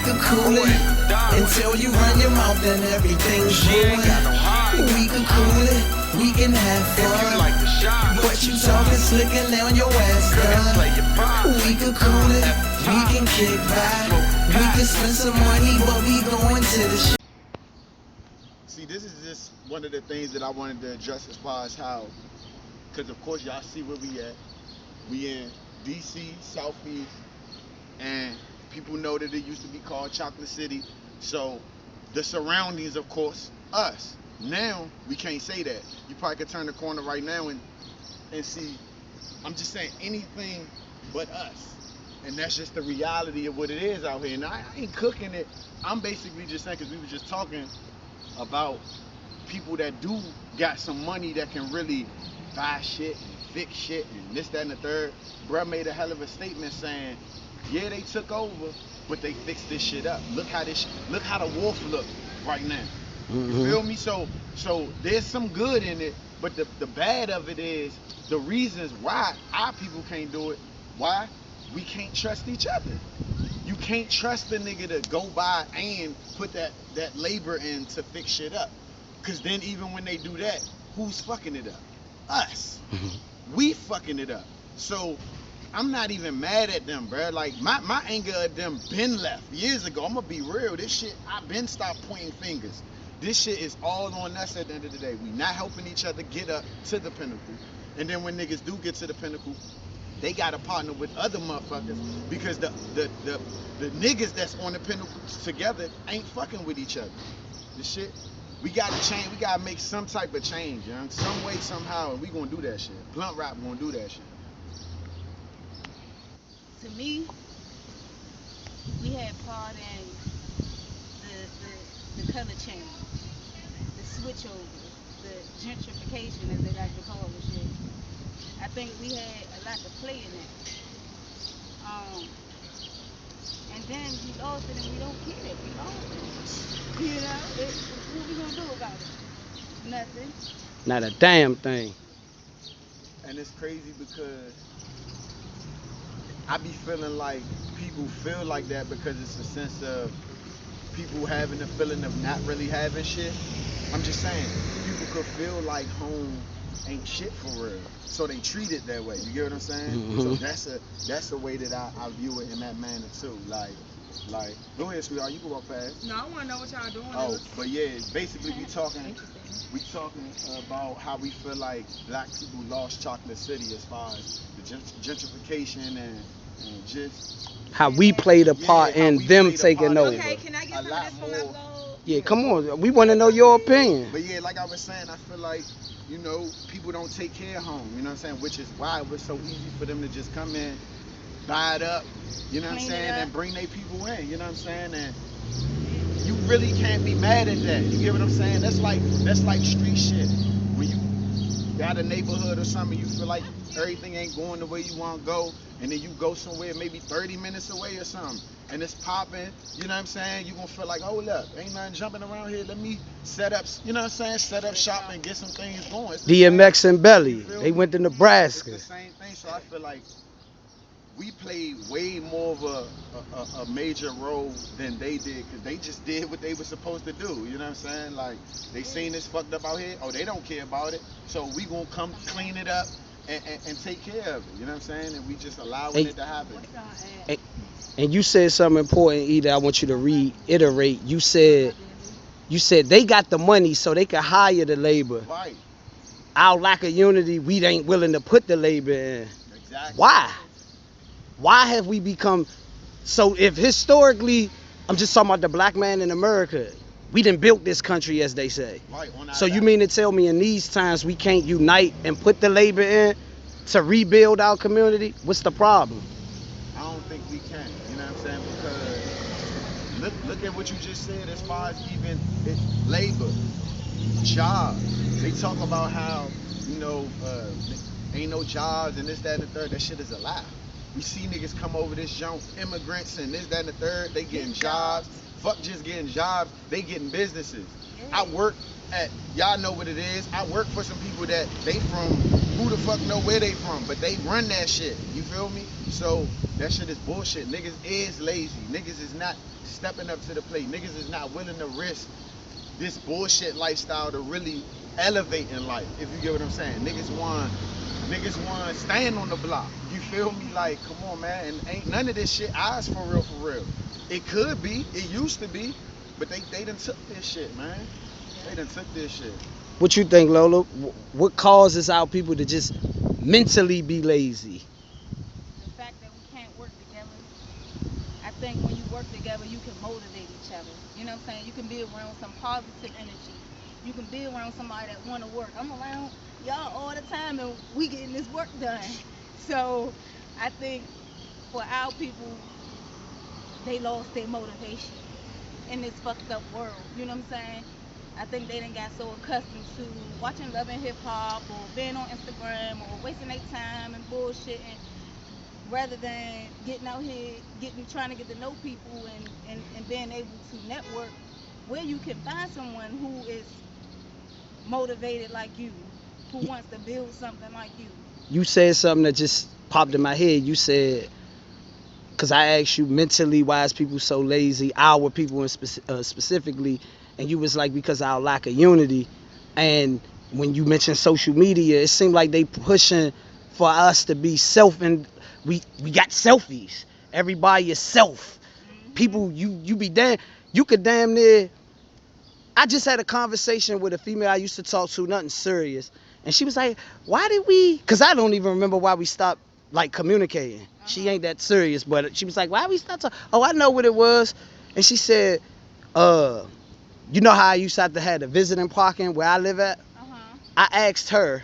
could cool it until you run your mouth and everything's ruined. We could cool it, we can have fun, but you talking slick and now your ass done. We could cool it, we can kick back, we can spend some money, but we going to the shit. See, this is just one of the things that I wanted to address as far as how, because of course y'all see where we at. We in DC, Southeast, and people know that it used to be called Chocolate City. So the surroundings, of course, us. Now we can't say that. You probably could turn the corner right now and see, I'm just saying, anything but us. And that's just the reality of what it is out here. And I ain't cooking it. I'm basically just saying, because we were just talking about people that do got some money that can really buy shit and fix shit and this, that, and the third. Bruh made a hell of a statement saying, yeah, they took over, but they fixed this shit up. Look how the wolf look right now. You feel me? So there's some good in it, but the bad of it is the reasons why our people can't do it. Why? We can't trust each other. You can't trust the nigga to go by and put that labor in to fix shit up. Cause then even when they do that, who's fucking it up? Us. We fucking it up. So I'm not even mad at them, bro. Like my anger at them been left years ago. I'm gonna be real. This shit, I been stopped pointing fingers. This shit is all on us at the end of the day. We not helping each other get up to the pinnacle. And then when niggas do get to the pinnacle, they gotta partner with other motherfuckers because the niggas that's on the pinnacle together ain't fucking with each other. The shit, we gotta change. We gotta make some type of change, young. Some way, somehow, and we gonna do that shit. Blunt Rap gonna do that shit. To me, we had part in the color change, the switch over, the gentrification, as they like to call it, shit. I think we had a lot to play in that. And then we lost it and we don't care. We lost it. You know? What we gonna do about it? Nothing. Not a damn thing. And it's crazy because I be feeling like people feel like that because it's a sense of people having the feeling of not really having shit. I'm just saying, people could feel like home ain't shit for real, so they treat it that way. You get what I'm saying? So that's a way that I view it in that manner too. Like, go ahead, sweetheart, you can walk past. No, I want to know what y'all doing. Oh, but yeah, basically we talking about how we feel like black people lost Chocolate City as far as the gentrification and just how we played a part in them taking over. Okay, can I get some of this from my vlog? Yeah, come on. We want to know your opinion. But yeah, like I was saying, I feel like, you know, people don't take care of home, you know what I'm saying? Which is why it was so easy for them to just come in, buy it up, you know what I'm saying, and bring their people in, you know what I'm saying? And you really can't be mad at that. You get what I'm saying? That's like street shit. When you got a neighborhood or something, you feel like everything ain't going the way you want to go, and then you go somewhere maybe 30 minutes away or something, and it's popping, you know what I'm saying? You're going to feel like, oh, look, ain't nothing jumping around here. Let me set up, you know what I'm saying? Set up shop and get some things going. DMX and Belly, they went to Nebraska. It's the same thing, so I feel like we played way more of a major role than they did, because they just did what they were supposed to do, you know what I'm saying? Like, they seen this fucked up out here, oh, they don't care about it, so we gonna come clean it up and take care of it, you know what I'm saying? And we just allowing it to happen. And you said something important, Ida, I want you to reiterate. You said they got the money so they can hire the labor. Right. Our lack of unity, we ain't willing to put the labor in. Exactly. Why? Why have we become so? If historically, I'm just talking about the black man in America, we done built this country, as they say. Right, so you mean to tell me in these times we can't unite and put the labor in to rebuild our community? What's the problem? I don't think we can, you know what I'm saying? Because look at what you just said as far as even labor, jobs. They talk about how, you know, ain't no jobs and this, that, and the third. That shit is a lie. We see niggas come over this junk, immigrants and this, that, and the third. They getting jobs. Fuck just getting jobs. They getting businesses. I work y'all know what it is. I work for some people that they from who the fuck know where they from, but they run that shit. You feel me? So that shit is bullshit. Niggas is lazy. Niggas is not stepping up to the plate. Niggas is not willing to risk this bullshit lifestyle to really elevate in life. If you get what I'm saying. Niggas want stand on the block. You feel me? Like, come on, man. And ain't none of this shit ours for real, for real. It could be. It used to be. But they done took this shit, man. They done took this shit. What you think, Lola? What causes our people to just mentally be lazy? The fact that we can't work together. I think when you work together, you can motivate each other. You know what I'm saying? You can be around some positive energy. You can be around somebody that want to work. I'm around y'all all the time, and we getting this work done. So I think for our people, they lost their motivation in this fucked up world. You know what I'm saying? I think they done got so accustomed to watching Love and Hip Hop or being on Instagram or wasting their time and bullshitting rather than getting out here, trying to get to know people and being able to network where you can find someone who is motivated like you, who wants to build something like you. You said something that just popped in my head. You said, because I asked you mentally why is people so lazy, our people specifically, and you was like because our lack of unity. And when you mentioned social media, it seemed like they pushing for us to be and we got selfies. Everybody is self. People, you be damn, you could damn near. I just had a conversation with a female I used to talk to, nothing serious, and she was like, "Why did we?" Because I don't even remember why we stopped like communicating. She ain't that serious, but she was like, "Why we stop talking?" Oh, I know what it was, and she said, you know how I used to have to have the visiting parking where I live at? I asked her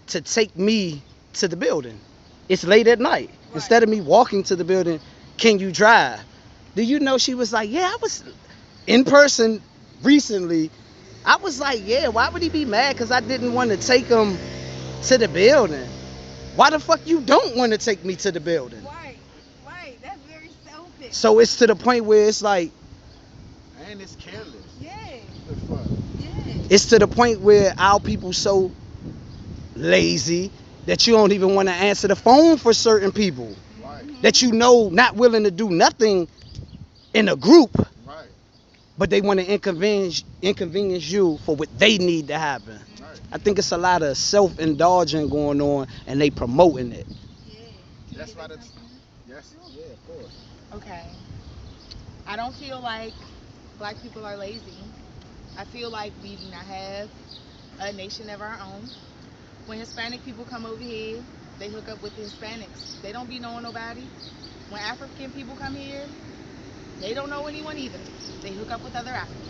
to take me to the building. It's late at night. Right. Instead of me walking to the building, can you drive? Do you know she was like, yeah, I was in person recently. I was like, yeah, why would he be mad? Because I didn't want to take him to the building. Why the fuck you don't want to take me to the building? Right. That's very selfish. So it's to the point where it's like, and it's careless. Yeah. The fuck? Yeah. It's to the point where our people so lazy that you don't even want to answer the phone for certain people. Right. That you know not willing to do nothing in a group. Right. But they want to inconvenience you for what they need to happen. Right. I think it's a lot of self-indulging going on, and they promoting it. Yeah. That's why that's. Yes. Yeah. Of course. Okay. I don't feel like Black people are lazy. I feel like we do not have a nation of our own. When Hispanic people come over here, they hook up with the Hispanics. They don't be knowing nobody. When African people come here, they don't know anyone either. They hook up with other Africans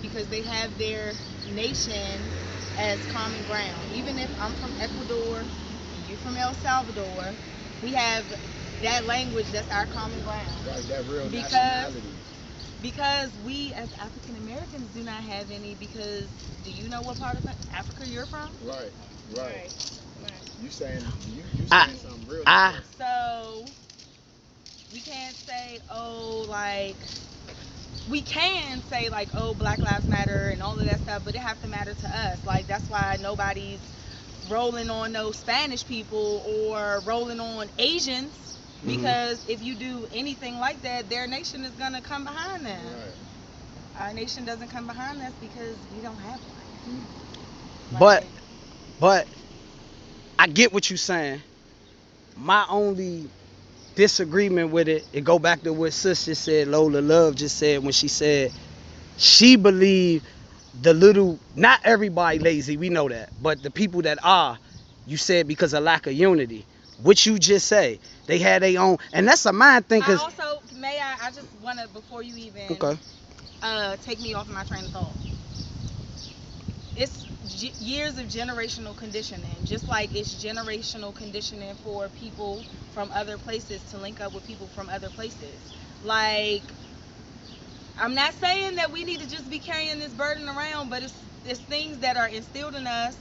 because they have their nation as common ground. Even if I'm from Ecuador, you're from El Salvador, we have that language that's our common ground. Right, that real nationality. Because we as African Americans do not have any, because do you know what part of Africa you're from? Right. You saying something real. So we can't say, we can say like, oh, Black Lives Matter and all of that stuff, but it have to matter to us. Like, that's why nobody's rolling on those Spanish people or rolling on Asians. Because if you do anything like that, their nation is going to come behind them. Right. Our nation doesn't come behind us because we don't have one. But I get what you're saying. My only disagreement with it go back to what sister said, Lola Love just said, when she said she believed not everybody lazy, we know that, but the people that are, you said because of lack of unity. What you just say, they had their own, and that's a mind thing. I also, I just want to, before you even take me off my train of thought, it's years of generational conditioning, just like it's generational conditioning for people from other places to link up with people from other places. Like, I'm not saying that we need to just be carrying this burden around, but it's things that are instilled in us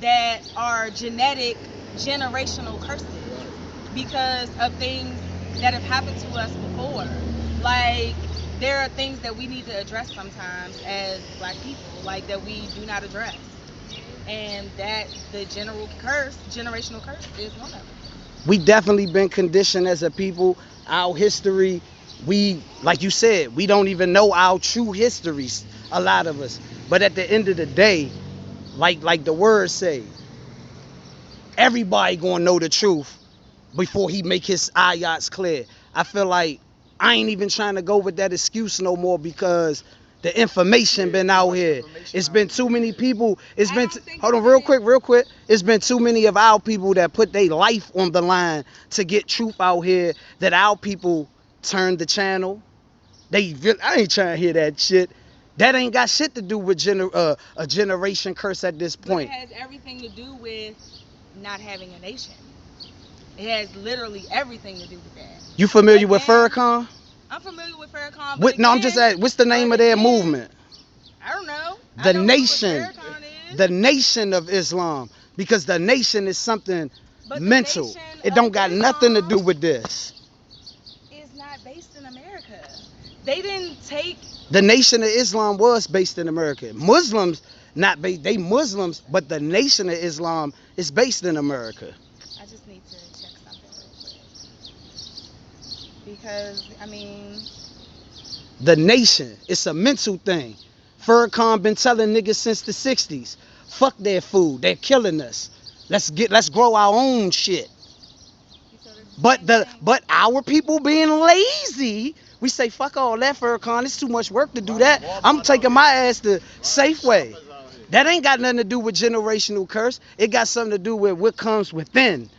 that are genetic, generational curses because of things that have happened to us before. Like, there are things that we need to address sometimes as black people, like that we do not address, and that the generational curse is one of them. We definitely been conditioned as a people. Our history, we, like you said, we don't even know our true histories, a lot of us. But at the end of the day, like the words say, everybody gonna know the truth before he make his ayats clear. I feel like I ain't even trying to go with that excuse no more, because the information been out here. It's been too many people. It's been hold on real quick. It's been too many of our people that put their life on the line to get truth out here, that our people turned the channel. I ain't trying to hear that shit. That ain't got shit to do with a generation curse at this point. But it has everything to do with not having a nation. It has literally everything to do with that. You familiar with Farrakhan? I'm familiar with Farrakhan. No, I'm just asking, what's the name of their movement? I don't know. The Nation of Islam. Because the nation is something mental. It don't got nothing to do with this. It's not based in America. They didn't take... The Nation of Islam was based in America. Muslims, not based, they Muslims, but the Nation of Islam is based in America. I just need to check something real quick. Because, I mean... The nation, it's a mental thing. Farrakhan been telling niggas since the 60s, fuck their food, they're killing us. Let's grow our own shit. But our people being lazy, we say fuck all that, Farrakhan, it's too much work to do that. I'm taking my ass to Safeway. That ain't got nothing to do with generational curse. It got something to do with what comes within.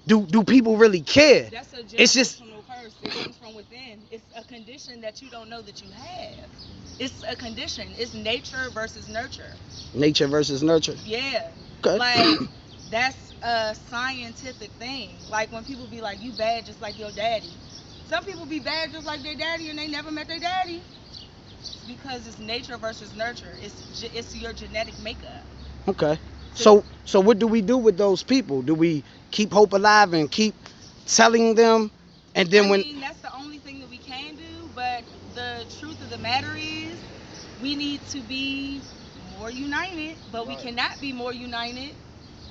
Do people really care? That's a it's just curse. It comes from within. It's a condition that you don't know that you have. It's a condition. It's nature versus nurture. Nature versus nurture. Yeah. Okay. Like, that's a scientific thing. Like when people be like, you bad just like your daddy. Some people be bad just like their daddy and they never met their daddy. It's because it's nature versus nurture. It's your genetic makeup. Okay. So what do we do with those people? Do we keep hope alive and keep telling them? And then I mean, that's the only thing that we can do, but the truth of the matter is we need to be more united, but we cannot be more united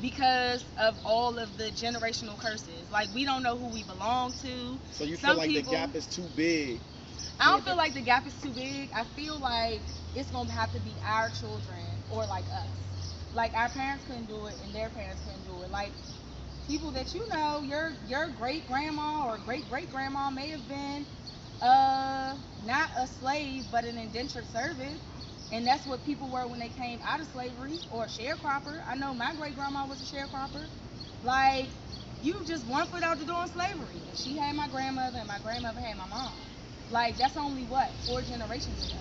because of all of the generational curses. Like, we don't know who we belong to. So you feel like the gap is too big? I don't feel like the gap is too big. I feel like it's going to have to be our children or like us. Like, our parents couldn't do it and their parents couldn't do it. Like, people that you know, your great grandma or great great grandma may have been not a slave but an indentured servant, and that's what people were when they came out of slavery, or a sharecropper. I know my great grandma was a sharecropper. Like, you just one foot out the door in slavery. She had my grandmother and my grandmother had my mom. Like, that's only what, 4 generations ago.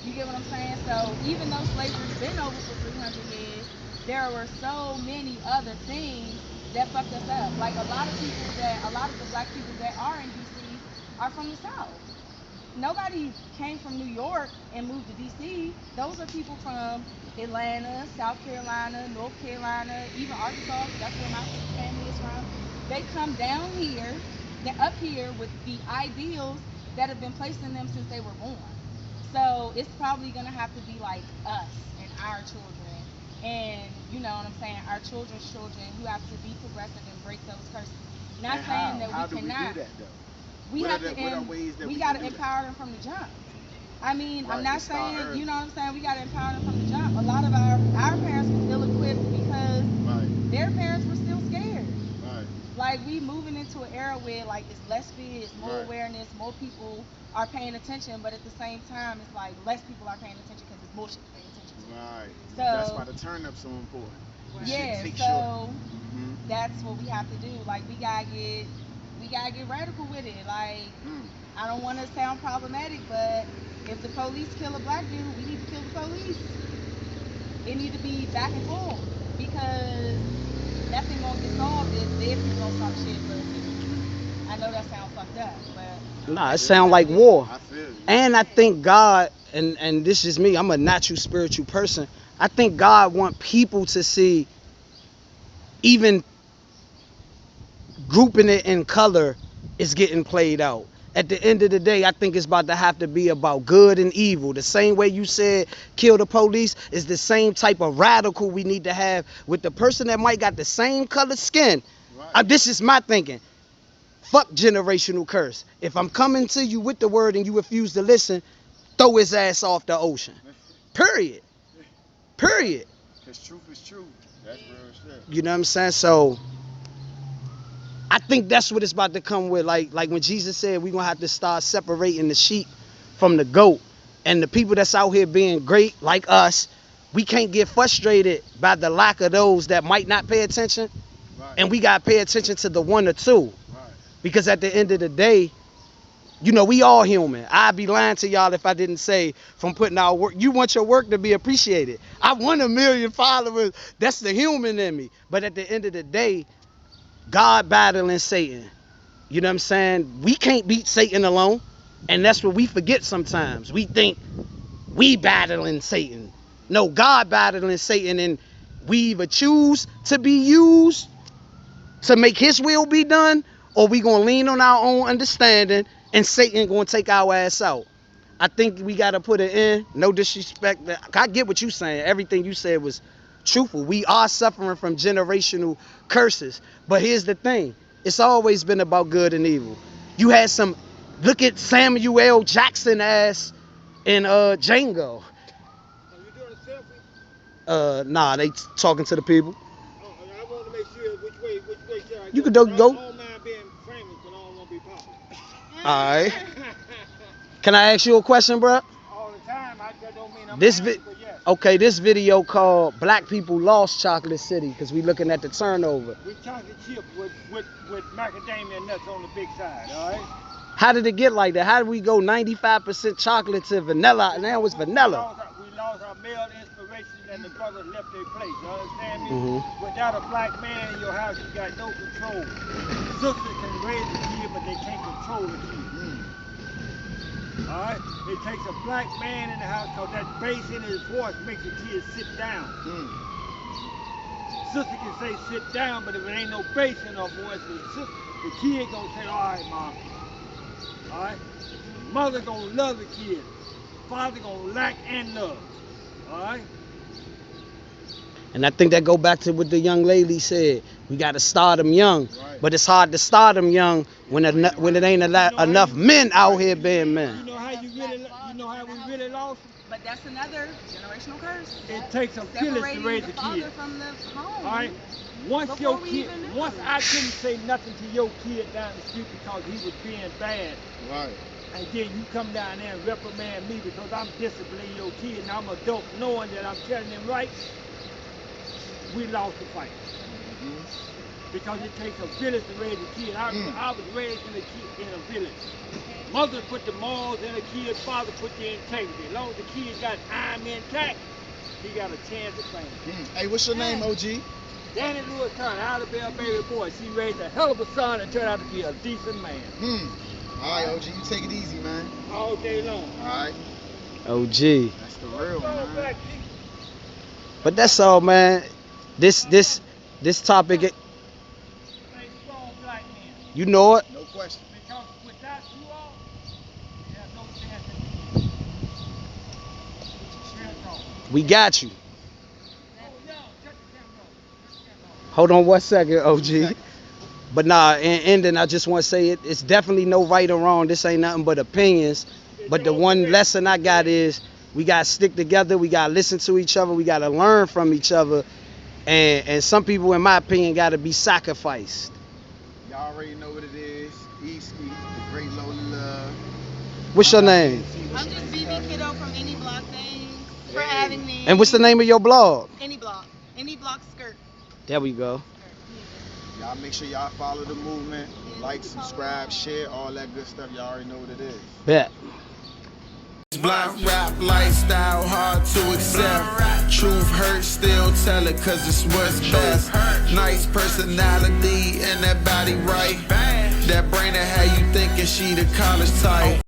You get what I'm saying? So even though slavery's been over for 300 years, there were so many other things that fucked us up. Like, a lot of the black people that are in DC are from the South. Nobody came from New York and moved to DC. Those are people from Atlanta, South Carolina, North Carolina, even Arkansas. That's where my family is from. They come down here, they're up here with the ideals that have been placed in them since they were born. So it's probably gonna have to be like us and our children, and you know what I'm saying, our children's children, who have to be progressive and break those curses. Not saying that we cannot. We do that though? We gotta empower them from the jump. I mean, I'm not saying, you know what I'm saying, we gotta empower them from the jump. A lot of our parents were still equipped because their parents were still scared. Like, we moving into an era where, like, it's less fear, it's more awareness, more people are paying attention, but at the same time, it's like less people are paying attention because there's more shit to pay attention to. So that's why the turn up's so important. Yeah, so that's what we have to do. Like, we gotta get radical with it. Like, I don't want to sound problematic, but if the police kill a black dude, we need to kill the police. It need to be back and forth, because nothing gonna get solved if their people don't stop shit for people. I know that sounds fucked up, but nah, it sounds like war. I feel you. And I think God, and this is me, I'm a natural spiritual person. I think God want people to see, even grouping it in color is getting played out. at the end of the day, I think it's about to have to be about good and evil. The same way you said kill the police is the same type of radical we need to have with the person that might got the same colored skin. Right. This is my thinking. Fuck generational curse. If I'm coming to you with the word and you refuse to listen, throw his ass off the ocean. Period. Period. Because truth is truth. That's real shit. You know what I'm saying? So I think that's what it's about to come with. Like when Jesus said we're gonna have to start separating the sheep from the goat. And the people that's out here being great, like us, we can't get frustrated by the lack of those that might not pay attention. Right. And we gotta pay attention to the one or two. Right. Because at the end of the day, you know, we all human. I'd be lying to y'all if I didn't say from putting out work, you want your work to be appreciated. I want 1 million followers. That's the human in me. But at the end of the day, God battling Satan. You know what I'm saying? We can't beat Satan alone. And that's what we forget sometimes. We think we battling Satan. No, God battling Satan, and we either choose to be used to make his will be done, or we gonna lean on our own understanding and Satan gonna take our ass out. I think we gotta put it in. No disrespect. I get what you saying. Everything you said was truthful. We are suffering from generational curses. But here's the thing. It's always been about good and evil. You had some, look at Samuel L. Jackson ass in Django. Are you doing a selfie? Nah, they talking to the people. Oh, I want to make sure which way should I go. You can go. I don't mind being famous, but I don't want to be popular. Alright. Can I ask you a question, bro? All the time, that don't mean I'm This famous, but yes. Okay, this video called Black People Lost Chocolate City, because we looking at the turnover. We chocolate chip with macadamia nuts on the big side, all right? How did it get like that? How did we go 95% chocolate to vanilla, and now it's vanilla? We lost our male inspiration and the brothers left their place, you understand me? Mm-hmm. Without a black man in your house, you got no control. Sisters can raise a kid, but they can't control the kid. Alright? It takes a black man in the house because that bass in his voice makes the kid sit down. Sister can say sit down, but if it ain't no bass in her voice, the kid gonna say, alright, mom. Alright? Mother gonna love the kid. Father gonna lack and love. Alright? And I think that go back to what the young lady said. We got to start them young. Right. But it's hard to start them young when it ain't enough men out here being men. You know how we really lost? But that's another generational curse. It takes a village to Separating raise the a father kid. from the home. Alright? Once Before your we kid, even knew. once I couldn't say nothing to your kid down the street because he was being bad, Right. and then you come down there and reprimand me because I'm disciplining your kid and I'm adult knowing that I'm telling him right, we lost the fight. Because it takes a village to raise a kid. I was raised in a village. Mother put the morals in a kid, father put the integrity. As long as the kid got iron intact, he got a chance of playing. Hey, what's your name, OG? Danny Lewis Turner, Alabama baby boy. She raised a hell of a son and turned out to be a decent man. Alright, OG, you take it easy, man. All day long. Alright. OG. That's the real, man. But that's all, man. This topic, Strong black men. you know it. No question. Because without you all, you have no chance at We got you. Oh, no, shut the camera off. Hold on 1 second, OG. But nah, in ending, I just want to say it's definitely no right or wrong. This ain't nothing but opinions. But the one lesson I got is we got to stick together. We got to listen to each other. We got to learn from each other. And some people, in my opinion, got to be sacrificed. Y'all already know what it is. Eski, the great Lola. What's your name? I'm just BB Kiddo from Any Block. Thanks for having me. And what's the name of your blog? Any Block. Any Block Skirt. There we go. Y'all make sure y'all follow the movement. Like, subscribe, share, all that good stuff. Y'all already know what it is. Bet. Blunt rap lifestyle hard to accept. Truth hurts, still tell it cause it's what's best. Nice personality and that body right. That brain that had you thinking she the college type.